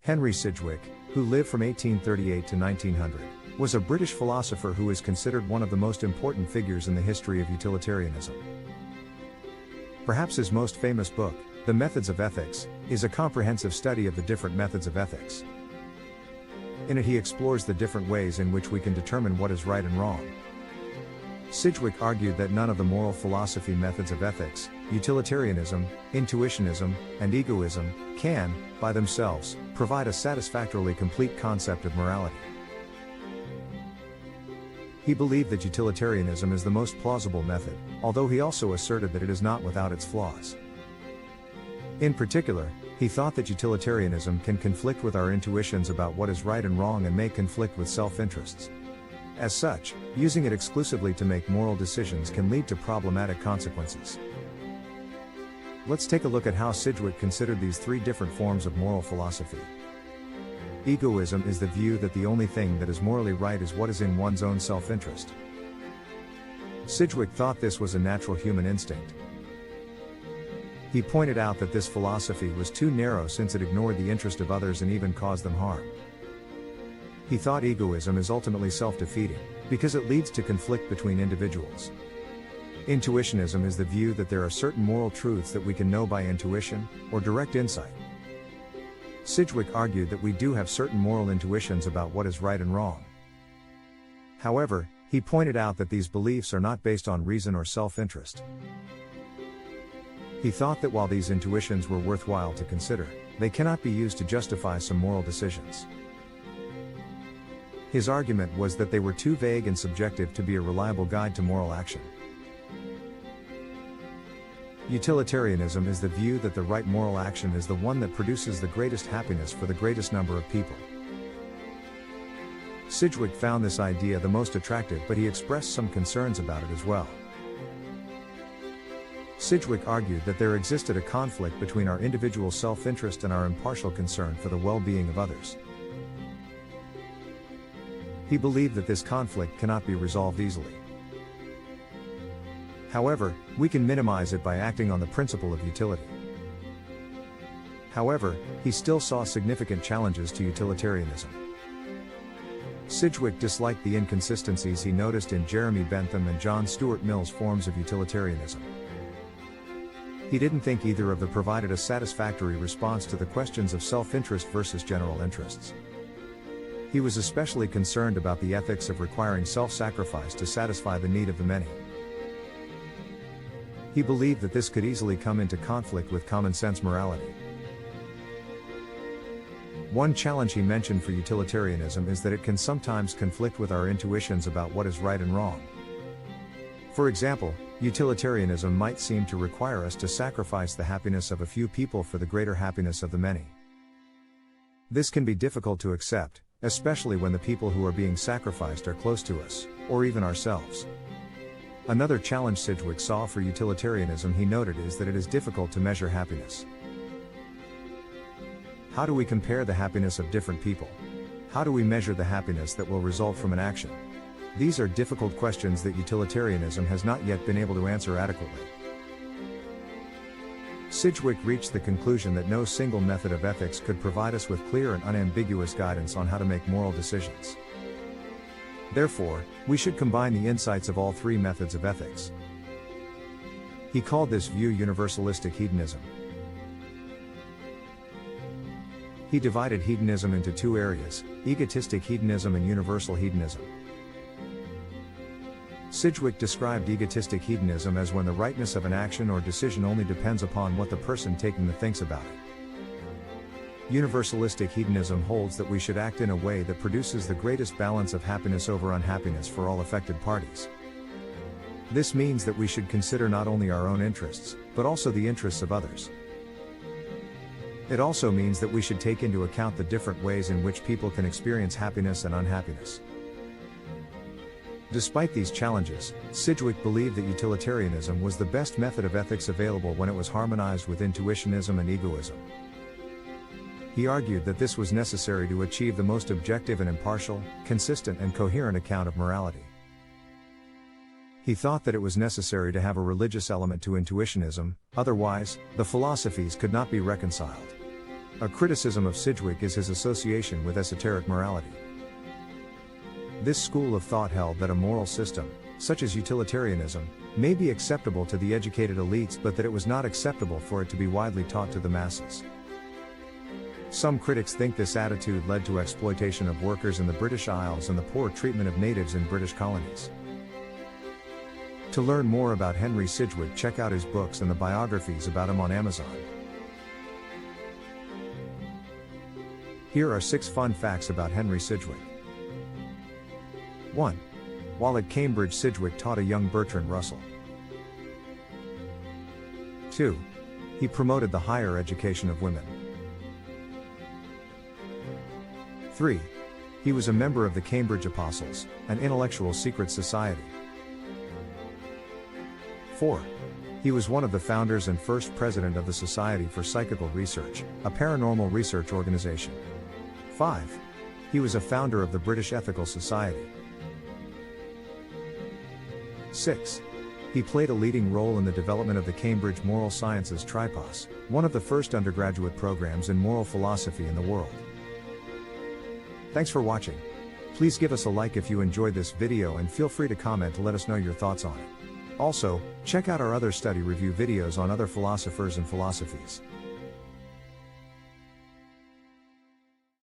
Henry Sidgwick, who lived from 1838 to 1900, was a British philosopher who is considered one of the most important figures in the history of utilitarianism. Perhaps his most famous book, The Methods of Ethics, is a comprehensive study of the different methods of ethics. In it he explores the different ways in which we can determine what is right and wrong. Sidgwick argued that none of the moral philosophy methods of ethics, utilitarianism, intuitionism, and egoism, can, by themselves, provide a satisfactorily complete concept of morality. He believed that utilitarianism is the most plausible method, although he also asserted that it is not without its flaws. In particular, he thought that utilitarianism can conflict with our intuitions about what is right and wrong and may conflict with self-interests. As such, using it exclusively to make moral decisions can lead to problematic consequences. Let's take a look at how Sidgwick considered these three different forms of moral philosophy. Egoism is the view that the only thing that is morally right is what is in one's own self-interest. Sidgwick thought this was a natural human instinct. He pointed out that this philosophy was too narrow since it ignored the interest of others and even caused them harm. He thought egoism is ultimately self-defeating, because it leads to conflict between individuals. Intuitionism is the view that there are certain moral truths that we can know by intuition, or direct insight. Sidgwick argued that we do have certain moral intuitions about what is right and wrong. However, he pointed out that these beliefs are not based on reason or self-interest. He thought that while these intuitions were worthwhile to consider, they cannot be used to justify some moral decisions. His argument was that they were too vague and subjective to be a reliable guide to moral action. Utilitarianism is the view that the right moral action is the one that produces the greatest happiness for the greatest number of people. Sidgwick found this idea the most attractive, but he expressed some concerns about it as well. Sidgwick argued that there existed a conflict between our individual self-interest and our impartial concern for the well-being of others. He believed that this conflict cannot be resolved easily. However, we can minimize it by acting on the principle of utility. However, he still saw significant challenges to utilitarianism. Sidgwick disliked the inconsistencies he noticed in Jeremy Bentham and John Stuart Mill's forms of utilitarianism. He didn't think either of them provided a satisfactory response to the questions of self-interest versus general interests. He was especially concerned about the ethics of requiring self-sacrifice to satisfy the need of the many. He believed that this could easily come into conflict with common-sense morality. One challenge he mentioned for utilitarianism is that it can sometimes conflict with our intuitions about what is right and wrong. For example, utilitarianism might seem to require us to sacrifice the happiness of a few people for the greater happiness of the many. This can be difficult to accept, especially when the people who are being sacrificed are close to us, or even ourselves. Another challenge Sidgwick saw for utilitarianism he noted is that it is difficult to measure happiness. How do we compare the happiness of different people? How do we measure the happiness that will result from an action? These are difficult questions that utilitarianism has not yet been able to answer adequately. Sidgwick reached the conclusion that no single method of ethics could provide us with clear and unambiguous guidance on how to make moral decisions. Therefore, we should combine the insights of all three methods of ethics. He called this view universalistic hedonism. He divided hedonism into two areas, egotistic hedonism and universal hedonism. Sidgwick described egotistic hedonism as when the rightness of an action or decision only depends upon what the person taking it thinks about it. Universalistic hedonism holds that we should act in a way that produces the greatest balance of happiness over unhappiness for all affected parties. This means that we should consider not only our own interests, but also the interests of others. It also means that we should take into account the different ways in which people can experience happiness and unhappiness. Despite these challenges, Sidgwick believed that utilitarianism was the best method of ethics available when it was harmonized with intuitionism and egoism. He argued that this was necessary to achieve the most objective and impartial, consistent and coherent account of morality. He thought that it was necessary to have a religious element to intuitionism, otherwise, the philosophies could not be reconciled. A criticism of Sidgwick is his association with esoteric morality. This school of thought held that a moral system, such as utilitarianism, may be acceptable to the educated elites but that it was not acceptable for it to be widely taught to the masses. Some critics think this attitude led to exploitation of workers in the British Isles and the poor treatment of natives in British colonies. To learn more about Henry Sidgwick, check out his books and the biographies about him on Amazon. Here are 6 fun facts about Henry Sidgwick. 1. While at Cambridge, Sidgwick taught a young Bertrand Russell. 2. He promoted the higher education of women. 3. He was a member of the Cambridge Apostles, an intellectual secret society. 4. He was one of the founders and first president of the Society for Psychical Research, a paranormal research organization. 5. He was a founder of the British Ethical Society. 6. He played a leading role in the development of the Cambridge Moral Sciences Tripos, one of the first undergraduate programs in moral philosophy in the world. Thanks for watching. Please give us a like if you enjoyed this video and feel free to comment to let us know your thoughts on it. Also, check out our other study review videos on other philosophers and philosophies.